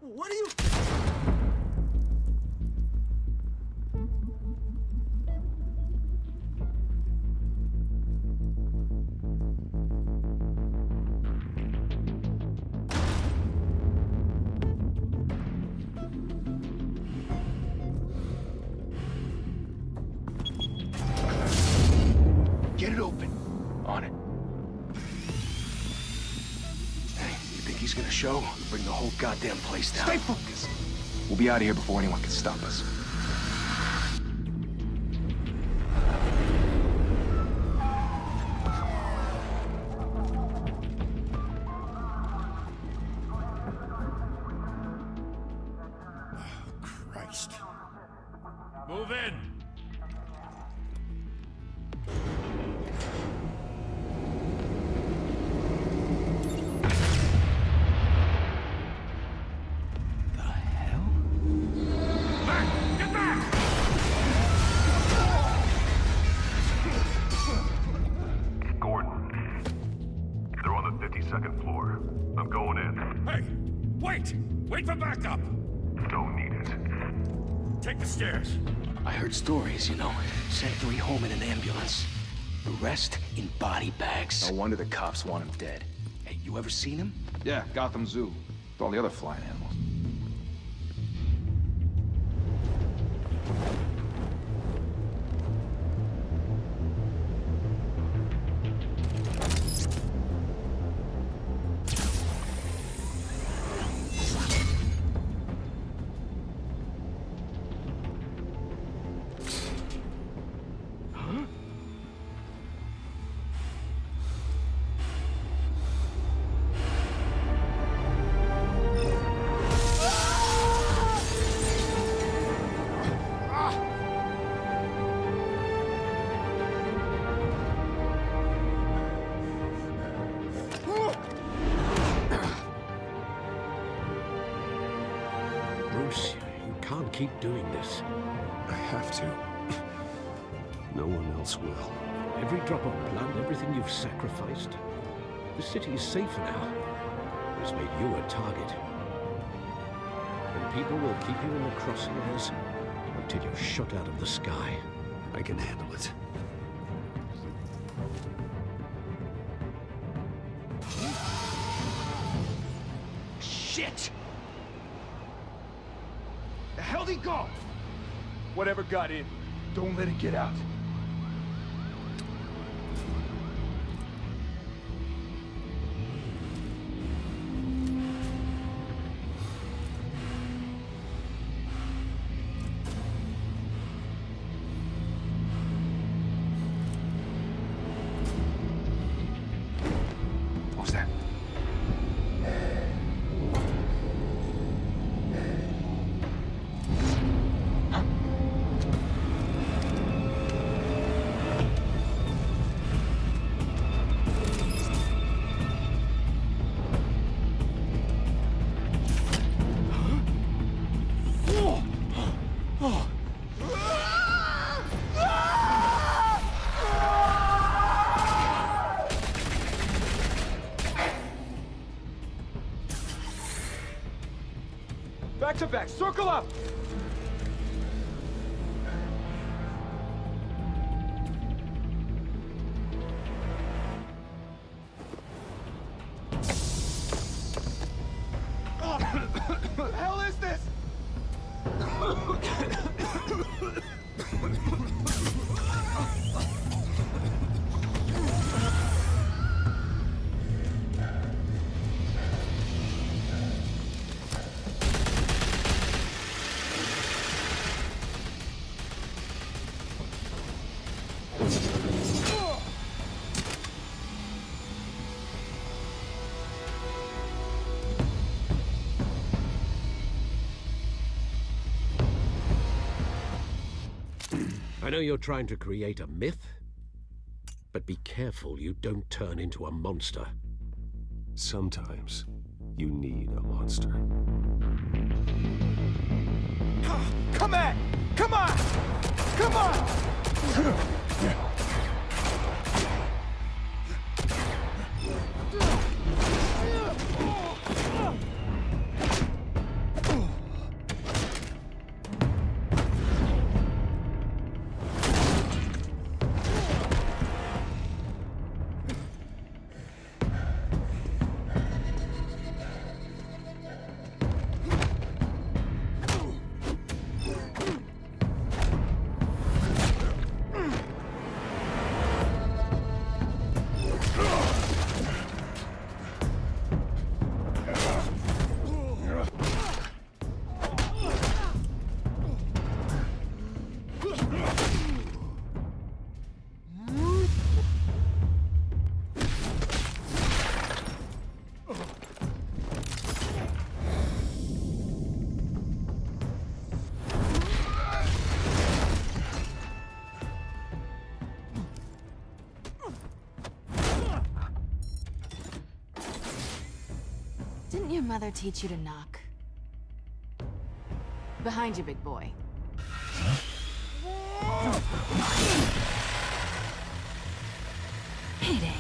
What are you... Get it open. On it. Hey, you think he's gonna show? Bring the whole goddamn place down. Stay focused. We'll be out of here before anyone can stop us. Christ. Move in! Second floor. I'm going in. Hey! Wait! Wait for backup! Don't need it. Take the stairs. I heard stories, you know. Sent 3 home in an ambulance. The rest in body bags. No wonder the cops want him dead. Hey, you ever seen him? Yeah, Gotham Zoo. With all the other flying animals. Bruce, you can't keep doing this. I have to. No one else will. Every drop of blood, everything you've sacrificed. The city is safer now. It has made you a target. And people will keep you in the crosshairs until you're shot out of the sky. I can handle it. Shit! The hell'd he go? Whatever got in, don't let it get out. What was that? back! Circle up! What the hell is this? I know you're trying to create a myth, but be careful you don't turn into a monster. Sometimes you need a monster. Come on! Come on! Come on! Didn't your mother teach you to knock? Behind you, big boy. Payday.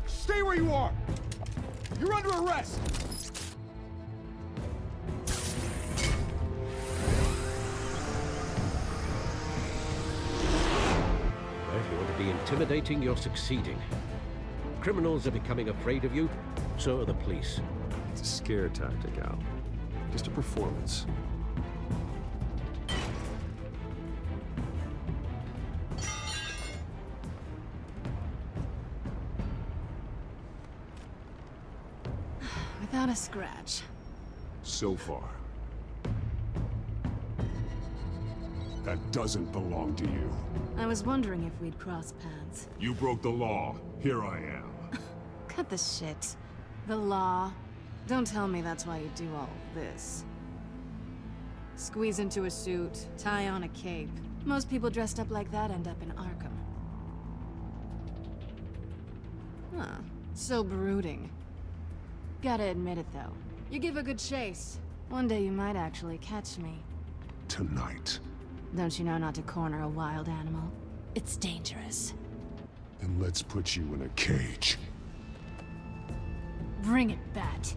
Stay where you are! You're under arrest! Well, if you want to be intimidating, you're succeeding. Criminals are becoming afraid of you, so are the police. It's a scare tactic, Al. Just a performance. Without a scratch. So far. That doesn't belong to you. I was wondering if we'd cross paths. You broke the law. Here I am. Cut the shit. The law. Don't tell me that's why you do all this. Squeeze into a suit, tie on a cape. Most people dressed up like that end up in Arkham. Huh. So brooding. Gotta admit it, though. You give a good chase. One day you might actually catch me. Tonight. Don't you know not to corner a wild animal? It's dangerous. Then let's put you in a cage. Bring it, Bat.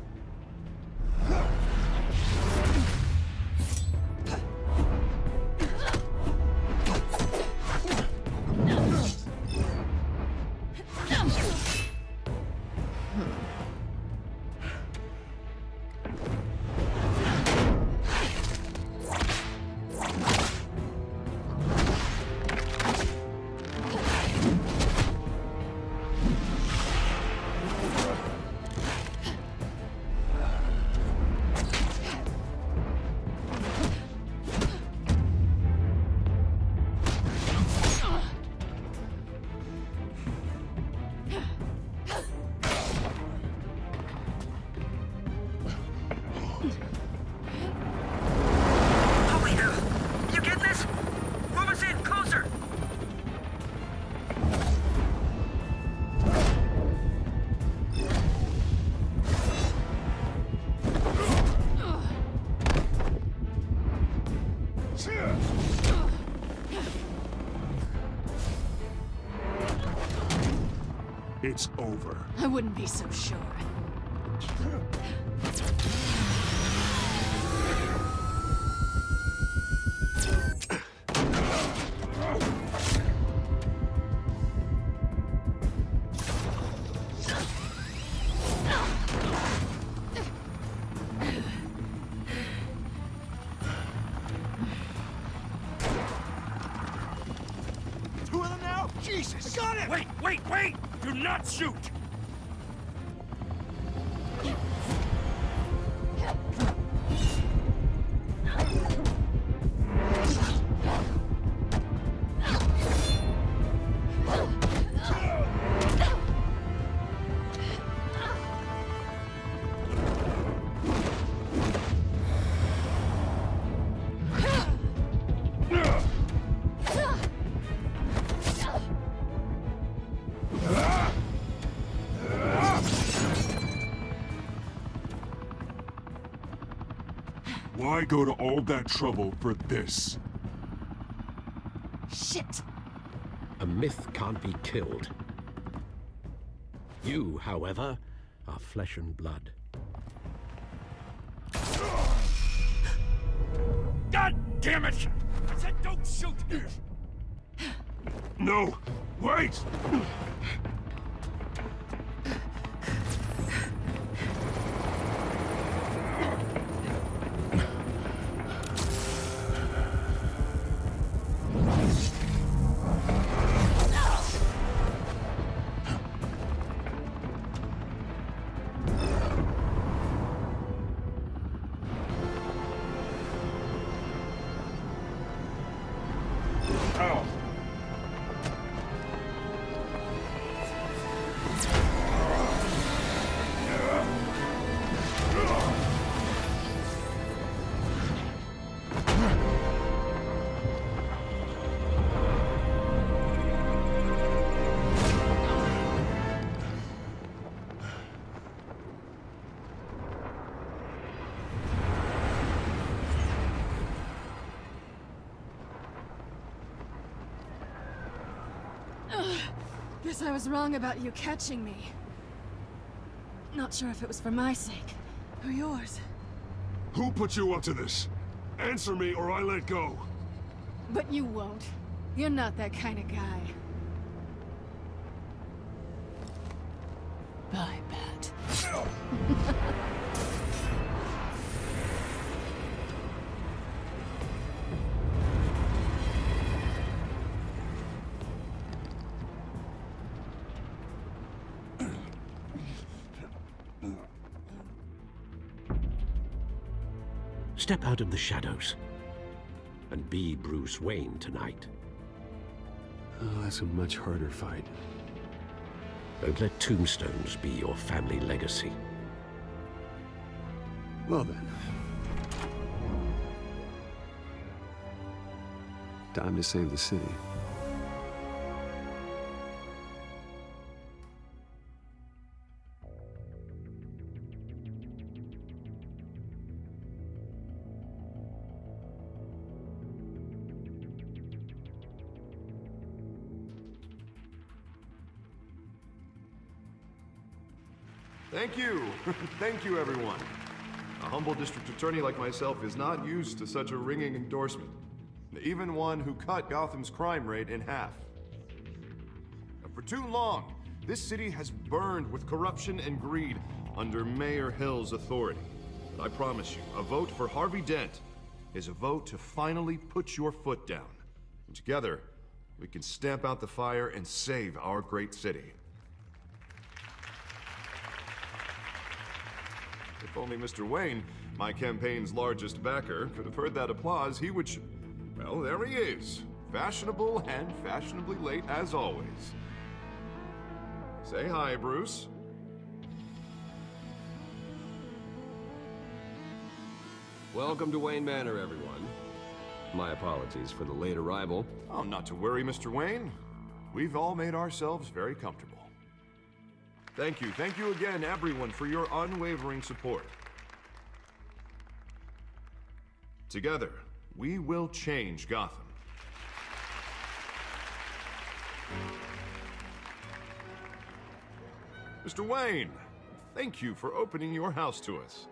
It's over. I wouldn't be so sure. Two of them now? Jesus! I got it! Wait! Do not shoot! Why go to all that trouble for this? Shit! A myth can't be killed. You, however, are flesh and blood. God damn it! I said don't shoot! No! Wait! Ow! Guess I was wrong about you catching me. Not sure if it was for my sake, or yours. Who put you up to this? Answer me or I let go. But you won't. You're not that kind of guy. Bye, Bat. Step out of the shadows and be Bruce Wayne tonight. Oh, that's a much harder fight. Don't let tombstones be your family legacy. Well then. Time to save the city. Thank you. Thank you, everyone. A humble district attorney like myself is not used to such a ringing endorsement. Even one who cut Gotham's crime rate in half. For too long, this city has burned with corruption and greed under Mayor Hill's authority. But I promise you, a vote for Harvey Dent is a vote to finally put your foot down. And together, we can stamp out the fire and save our great city. If only Mr. Wayne, my campaign's largest backer, could have heard that applause, he would well, there he is. Fashionable and fashionably late as always. Say hi, Bruce. Welcome to Wayne Manor, everyone. My apologies for the late arrival. Oh, not to worry, Mr. Wayne. We've all made ourselves very comfortable. Thank you again, everyone, for your unwavering support. Together, we will change Gotham. Mr. Wayne, thank you for opening your house to us.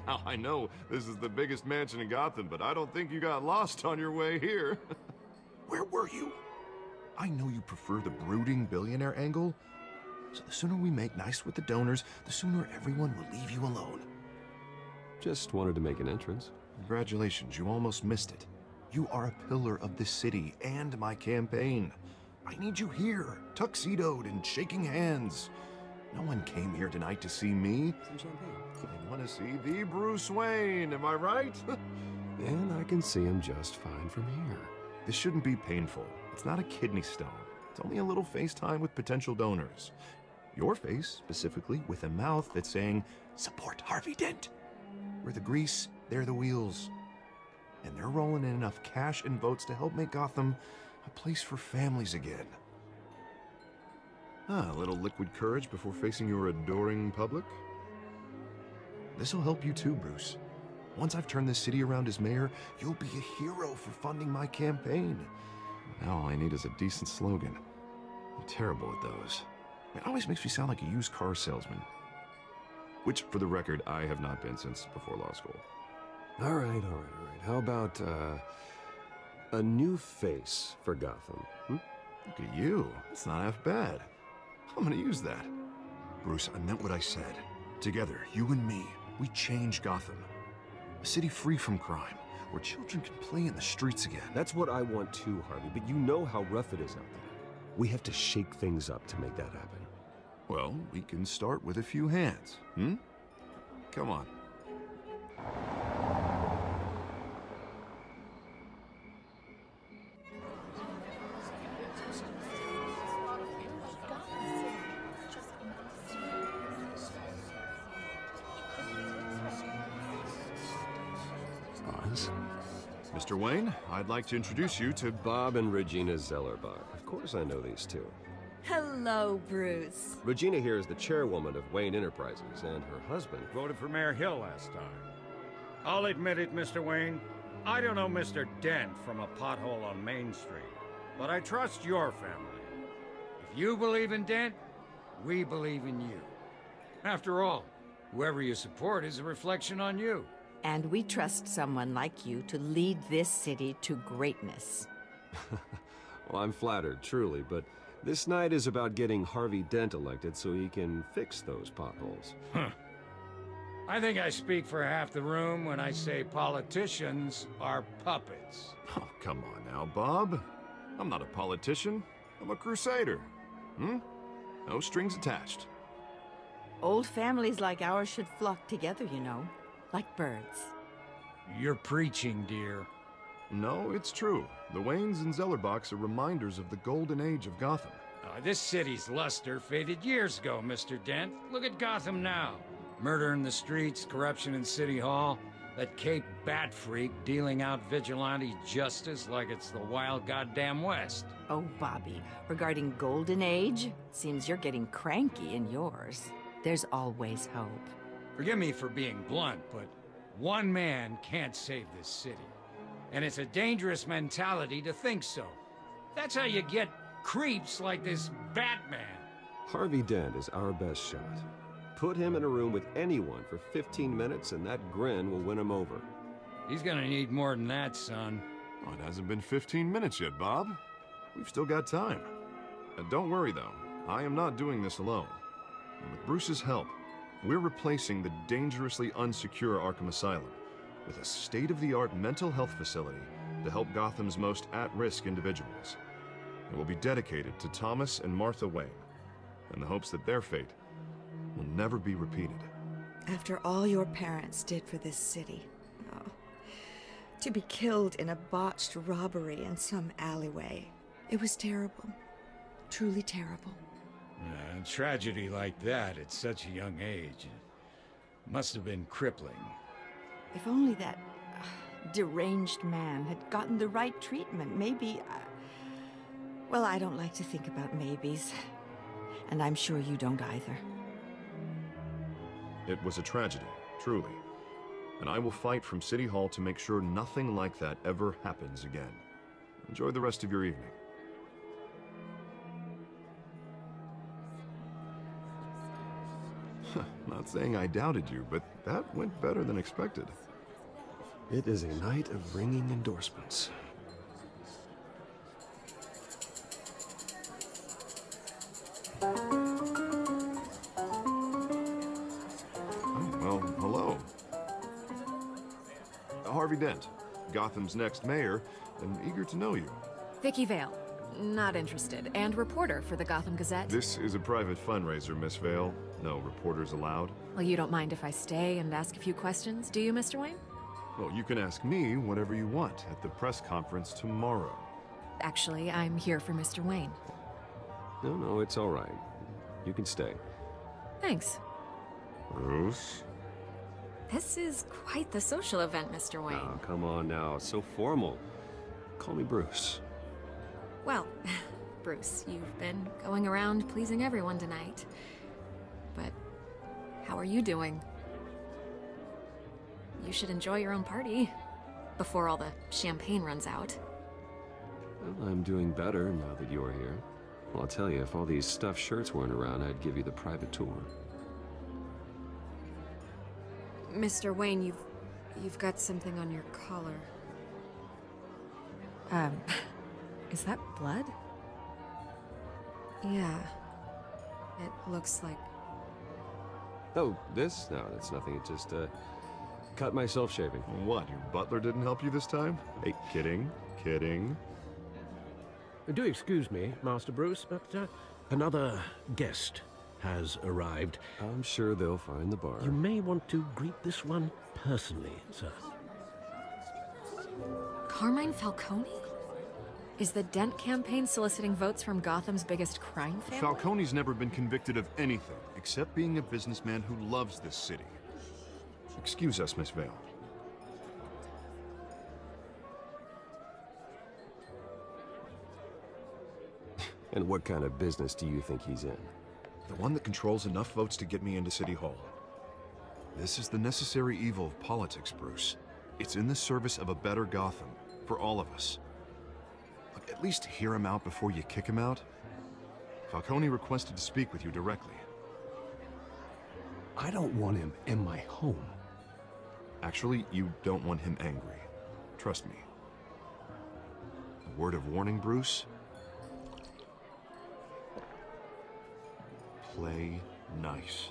Now, I know this is the biggest mansion in Gotham, but I don't think you got lost on your way here. Where were you? I know you prefer the brooding billionaire angle, so the sooner we make nice with the donors, the sooner everyone will leave you alone. Just wanted to make an entrance. Congratulations, you almost missed it. You are a pillar of this city and my campaign. I need you here, tuxedoed and shaking hands. No one came here tonight to see me. Some champagne. They want to see the Bruce Wayne, am I right? And I can see him just fine from here. This shouldn't be painful. It's not a kidney stone. It's only a little FaceTime with potential donors. Your face, specifically, with a mouth that's saying, support Harvey Dent. We're the grease, they're the wheels. And they're rolling in enough cash and votes to help make Gotham a place for families again. A little liquid courage before facing your adoring public. This'll help you too, Bruce. Once I've turned this city around as mayor, you'll be a hero for funding my campaign. Now all I need is a decent slogan. I'm terrible at those. It always makes me sound like a used car salesman. Which, for the record, I have not been since before law school. All right. How about, a new face for Gotham? Look at you. It's not half bad. I'm gonna use that. Bruce, I meant what I said. Together, you and me, we change Gotham. A city free from crime, where children can play in the streets again. That's what I want too, Harvey, but you know how rough it is out there. We have to shake things up to make that happen. Well, we can start with a few hands, Come on. Mr. Wayne, I'd like to introduce you to Bob and Regina Zellerbach. Of course I know these two. Hello, Bruce. Regina here is the chairwoman of Wayne Enterprises, and her husband... Voted for Mayor Hill last time. I'll admit it, Mr. Wayne. I don't know Mr. Dent from a pothole on Main Street, but I trust your family. If you believe in Dent, we believe in you. After all, whoever you support is a reflection on you. And we trust someone like you to lead this city to greatness. Well, I'm flattered, truly, but this night is about getting Harvey Dent elected so he can fix those potholes. I think I speak for half the room when I say politicians are puppets. Oh, come on now, Bob. I'm not a politician. I'm a crusader. No strings attached. Old families like ours should flock together, you know. Like birds. You're preaching, dear. No, it's true. The Waynes and Zellerbachs are reminders of the golden age of Gotham. This city's luster faded years ago, Mr. Dent. Look at Gotham now. Murder in the streets, corruption in City Hall, that Cape Bat freak dealing out vigilante justice like it's the wild goddamn West. Oh, Bobby, regarding Golden Age, seems you're getting cranky in yours. There's always hope. Forgive me for being blunt, but one man can't save this city. And it's a dangerous mentality to think so. That's how you get creeps like this Batman. Harvey Dent is our best shot. Put him in a room with anyone for 15 minutes and that grin will win him over. He's gonna need more than that, son. Oh, it hasn't been 15 minutes yet, Bob. We've still got time. Don't worry, though. I am not doing this alone. And with Bruce's help, we're replacing the dangerously unsecure Arkham Asylum with a state-of-the-art mental health facility to help Gotham's most at-risk individuals. It will be dedicated to Thomas and Martha Wayne, in the hopes that their fate will never be repeated. After all your parents did for this city, to be killed in a botched robbery in some alleyway, it was terrible. Truly terrible. A tragedy like that at such a young age must have been crippling. If only that deranged man had gotten the right treatment, maybe... well, I don't like to think about maybes. And I'm sure you don't either. It was a tragedy, truly. And I will fight from City Hall to make sure nothing like that ever happens again. Enjoy the rest of your evening. Not saying I doubted you, but that went better than expected. It is a night of ringing endorsements. Well, hello. Harvey Dent, Gotham's next mayor, and eager to know you. Vicky Vale. Not interested. And reporter for the Gotham Gazette. This is a private fundraiser, Miss Vale. No reporters allowed. Well, you don't mind if I stay and ask a few questions, do you, Mr. Wayne? Well, you can ask me whatever you want at the press conference tomorrow. Actually, I'm here for Mr. Wayne. No, it's all right. You can stay. Thanks. Bruce? This is quite the social event, Mr. Wayne. Oh, come on now. It's so formal. Call me Bruce. Well, Bruce, you've been going around pleasing everyone tonight. But how are you doing? You should enjoy your own party before all the champagne runs out. Well, I'm doing better now that you're here. Well, I'll tell you, if all these stuffed shirts weren't around, I'd give you the private tour. Mr. Wayne, you've got something on your collar. Is that blood? Yeah. It looks like... Oh, this? No, that's nothing. It just, cut myself shaving. What, your butler didn't help you this time? Hey, kidding. Do excuse me, Master Bruce, but another guest has arrived. I'm sure they'll find the bar. You may want to greet this one personally, sir. Carmine Falcone? Is the Dent campaign soliciting votes from Gotham's biggest crime family? Falcone's never been convicted of anything, except being a businessman who loves this city. Excuse us, Miss Vale. And what kind of business do you think he's in? The one that controls enough votes to get me into City Hall. This is the necessary evil of politics, Bruce. It's in the service of a better Gotham, for all of us. Look, at least hear him out before you kick him out. Falcone requested to speak with you directly. I don't want him in my home. Actually, you don't want him angry. Trust me. A word of warning, Bruce. Play nice.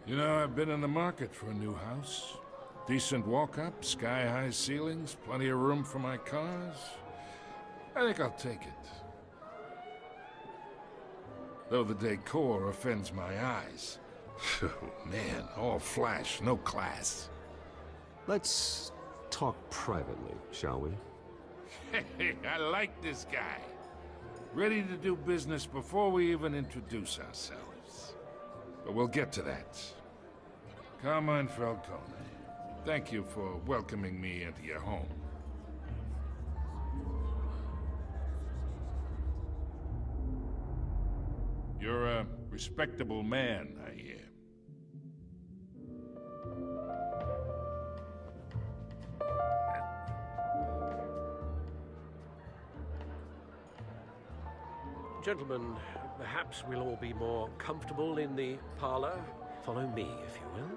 You know, I've been in the market for a new house. Decent walk-up, sky-high ceilings, plenty of room for my cars. I think I'll take it. Though the decor offends my eyes. Oh, man, all flash, no class. Let's talk privately, shall we? Hey, I like this guy. Ready to do business before we even introduce ourselves. But we'll get to that. Carmine Falcone, thank you for welcoming me into your home. You're a respectable man, I hear. Gentlemen, perhaps we'll all be more comfortable in the parlor. Follow me, if you will.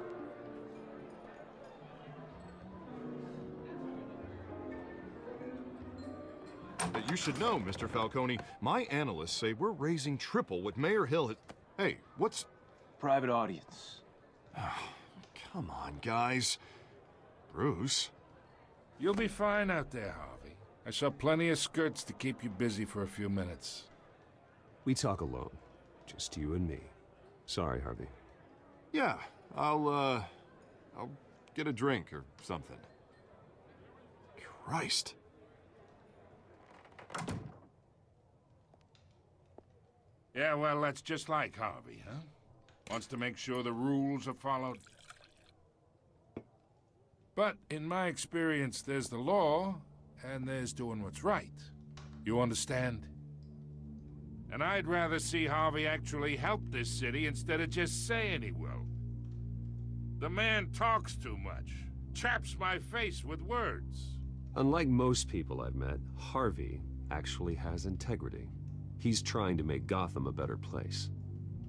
You should know, Mr. Falcone, my analysts say we're raising triple what Mayor Hill has... Hey, what's... Private audience. Oh, come on, guys. Bruce? You'll be fine out there, Harvey. I saw plenty of skirts to keep you busy for a few minutes. We talk alone. Just you and me. Sorry, Harvey. Yeah, I'll get a drink or something. Christ. Yeah, well, that's just like Harvey, huh? Wants to make sure the rules are followed. But in my experience, there's the law, and there's doing what's right. You understand? And I'd rather see Harvey actually help this city instead of just saying he will. The man talks too much. Chaps my face with words. Unlike most people I've met, Harvey actually has integrity. He's trying to make Gotham a better place.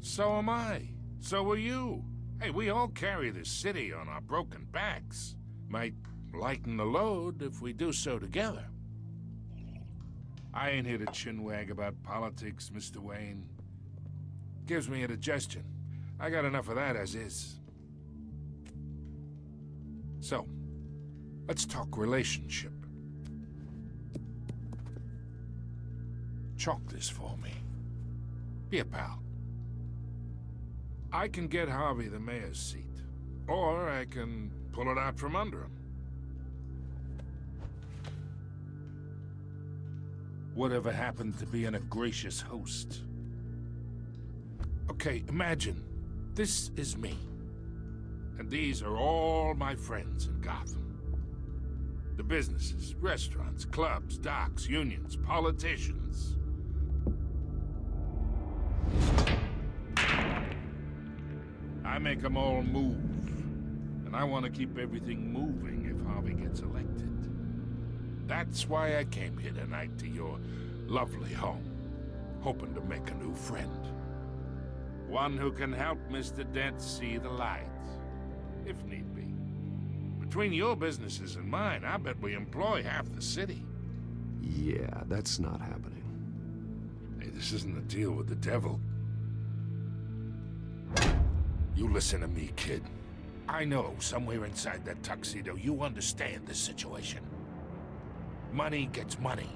So am I. So are you. Hey, we all carry this city on our broken backs. Might lighten the load if we do so together. I ain't here to chinwag about politics, Mr. Wayne. Gives me indigestion. I got enough of that as is. So, let's talk relationship. Chalk this for me. Be a pal. I can get Harvey the mayor's seat, or I can pull it out from under him. Whatever happened to being a gracious host? Okay, imagine, this is me. And these are all my friends in Gotham. The businesses, restaurants, clubs, docks, unions, politicians. I make them all move. And I want to keep everything moving if Harvey gets elected. That's why I came here tonight to your lovely home, hoping to make a new friend. One who can help Mr. Dent see the light, if need be. Between your businesses and mine, I bet we employ half the city. Yeah, that's not happening. Hey, this isn't a deal with the devil. You listen to me, kid. I know somewhere inside that tuxedo you understand this situation. Money gets money.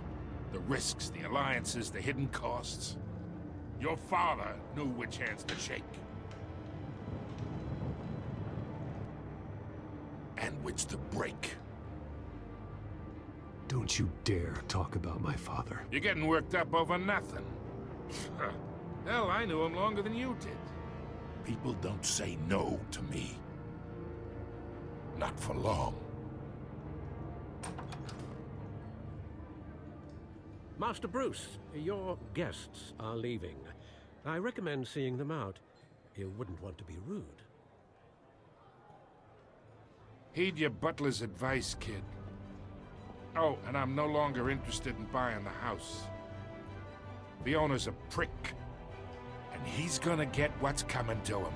The risks, the alliances, the hidden costs. Your father knew which hands to shake. And which to break. Don't you dare talk about my father. You're getting worked up over nothing. Hell, I knew him longer than you did. People don't say no to me. Not for long. Master Bruce, your guests are leaving. I recommend seeing them out. You wouldn't want to be rude. Heed your butler's advice, kid. Oh, and I'm no longer interested in buying the house. The owner's a prick. And he's gonna get what's coming to him.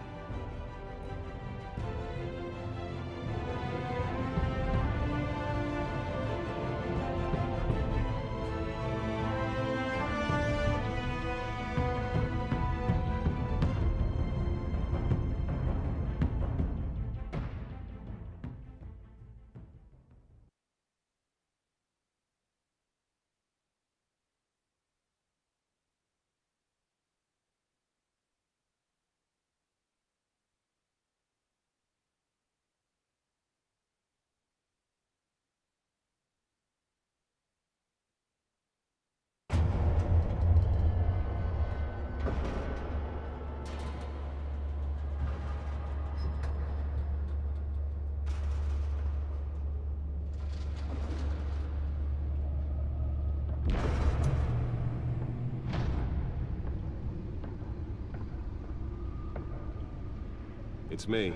It's me.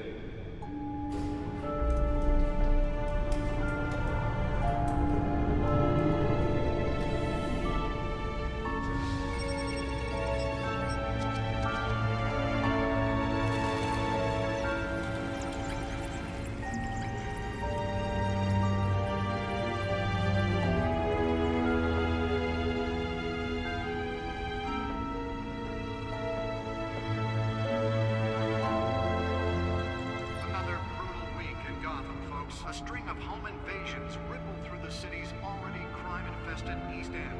A string of home invasions rippled through the city's already crime-infested East End.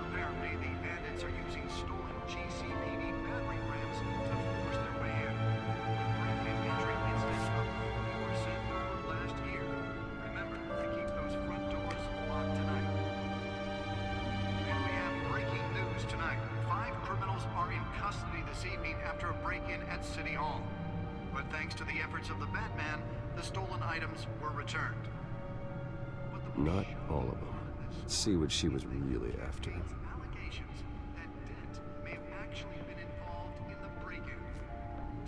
Apparently, the bandits are using stolen GCPD battering rams to force their way in. Break-in entry incidents up 40% over last year. Remember to keep those front doors locked tonight. And we have breaking news tonight. 5 criminals are in custody this evening after a break-in at City Hall. But thanks to the efforts of the Batman, the stolen items were returned. Not all of them. Let's see what she was really after. Allegations that Dent may have actually been involved in the break-in.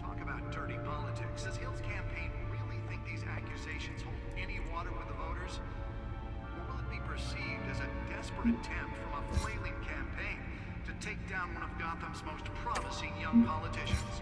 Talk about dirty politics. Does Hill's campaign really think these accusations hold any water with the voters? Or will it be perceived as a desperate attempt from a flailing campaign to take down one of Gotham's most promising young politicians?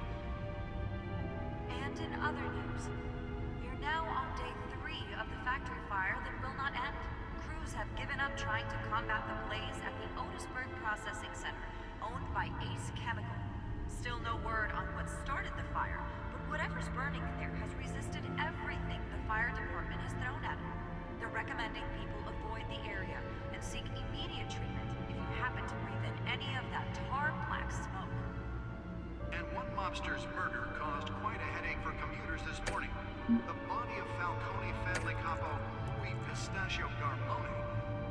no word on what started the fire, but whatever's burning in there has resisted everything the fire department has thrown at it. They're recommending people avoid the area and seek immediate treatment if you happen to breathe in any of that tar black smoke. And one mobster's murder caused quite a headache for commuters this morning. The body of Falcone family capo Louis Pistachio Garmone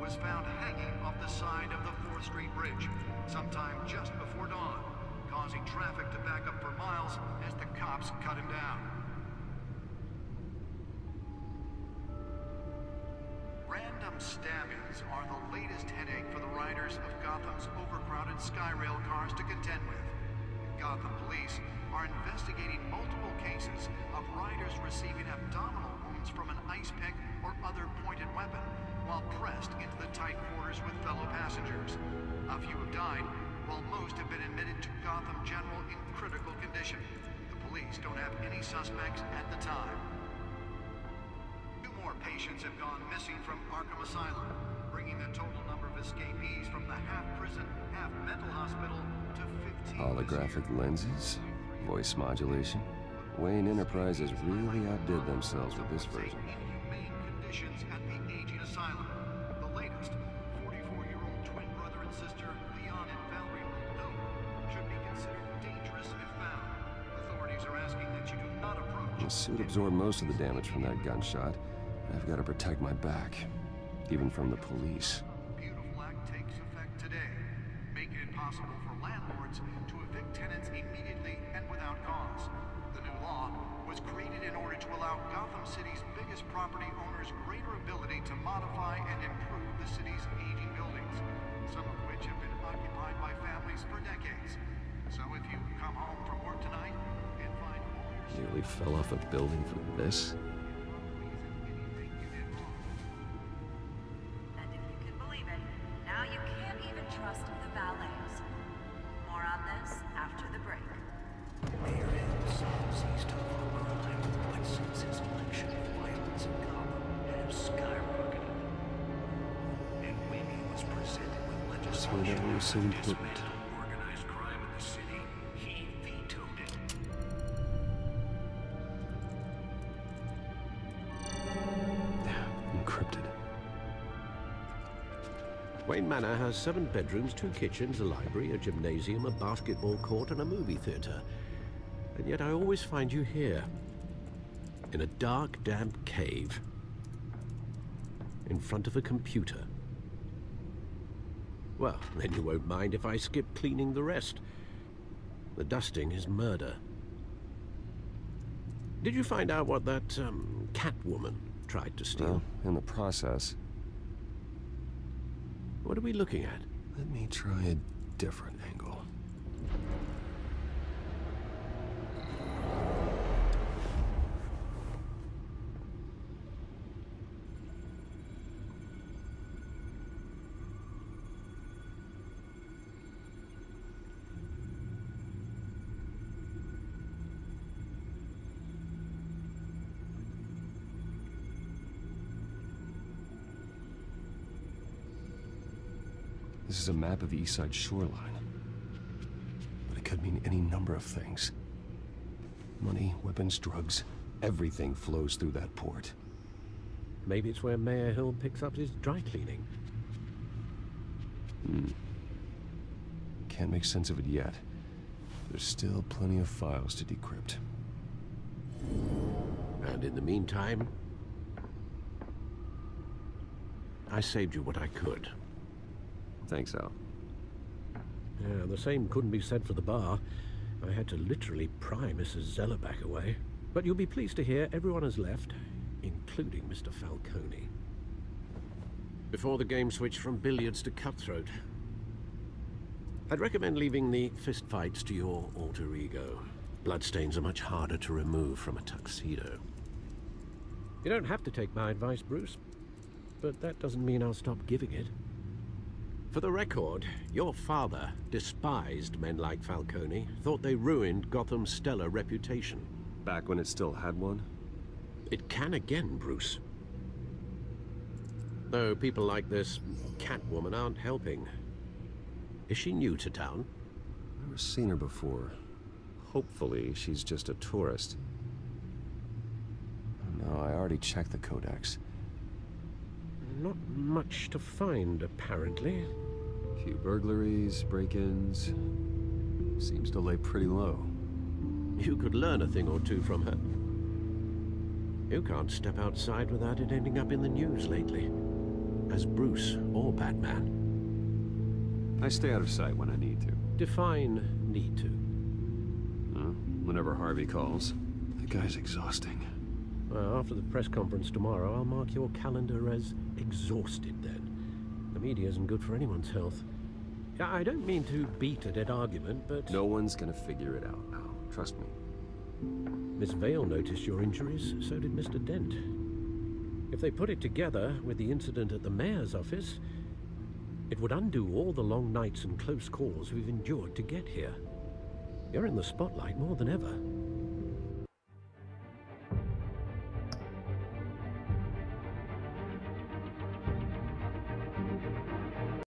was found hanging off the side of the 4th Street Bridge sometime just before dawn, causing traffic to back up for miles as the cops cut him down. Random stabbings are the latest headache for the riders of Gotham's overcrowded Skyrail cars to contend with. Gotham police are investigating multiple cases of riders receiving abdominal wounds from an ice pick or other pointed weapon while pressed into the tight quarters with fellow passengers. A few have died, while most have been admitted to Gotham General in critical condition. The police don't have any suspects at the time. 2 more patients have gone missing from Arkham Asylum, bringing the total number of escapees from the half-prison, half-mental hospital to 15. Holographic lenses? Voice modulation? Wayne Enterprises really outdid themselves with this version. Inhumane conditions at the aging asylum. The latest, 44-year-old twin brother and sister Leon and Valerie Muldoon should be considered dangerous if found. Authorities are asking that you do not approach. The suit absorbed most of the damage from that gunshot. I've got to protect my back, even from the police. Beautiful Act takes effect today, making it possible for landlords to evict tenants immediately and without cause. The new law was created in order to allow Gotham City's biggest property owners greater ability to modify and improve the city's aging buildings, some of which have been occupied by families for decades. So if you come home from work tonight and find all your... Nearly fell off a building for this? And if you can believe it, now you can't even trust the valets. More on this after the break. Mayor Hill sees tough on crime, but since his election, violence in Gotham has skyrocketed. And when he was presented with legislation to dismantle organized crime in the city, he vetoed it. Encrypted. Wayne Manor has 7 bedrooms, 2 kitchens, a library, a gymnasium, a basketball court, and a movie theater. And yet I always find you here, in a dark, damp cave, in front of a computer. Well, then you won't mind if I skip cleaning the rest. The dusting is murder. Did you find out what that, Catwoman tried to steal? Well, in the process. What are we looking at? Let me try a different angle. This is a map of the East Side shoreline. But it could mean any number of things. Money, weapons, drugs, everything flows through that port. Maybe it's where Mayor Hill picks up his dry cleaning. Can't make sense of it yet. There's still plenty of files to decrypt. And in the meantime, I saved you what I could. Thanks, Al. Yeah, the same couldn't be said for the bar. I had to literally pry Mrs. Zellerback away. But you'll be pleased to hear everyone has left, including Mr. Falcone. Before the game switched from billiards to cutthroat. I'd recommend leaving the fistfights to your alter ego. Bloodstains are much harder to remove from a tuxedo. You don't have to take my advice, Bruce, but that doesn't mean I'll stop giving it. For the record, your father despised men like Falcone, thought they ruined Gotham's stellar reputation. Back when it still had one? It can again, Bruce. Though people like this Catwoman aren't helping. Is she new to town? Never seen her before. Hopefully, she's just a tourist. No, I already checked the codex. Not much to find, apparently. A few burglaries, break-ins. Seems to lay pretty low. You could learn a thing or two from her. You can't step outside without it ending up in the news lately. As Bruce or Batman. I stay out of sight when I need to. Define need to. Whenever Harvey calls. That guy's exhausting. Well, after the press conference tomorrow, I'll mark your calendar as exhausted then. The media isn't good for anyone's health. I don't mean to beat a dead argument, but... No one's gonna figure it out now. Trust me. Miss Vale noticed your injuries, so did Mr. Dent. If they put it together with the incident at the mayor's office, it would undo all the long nights and close calls we've endured to get here. You're in the spotlight more than ever.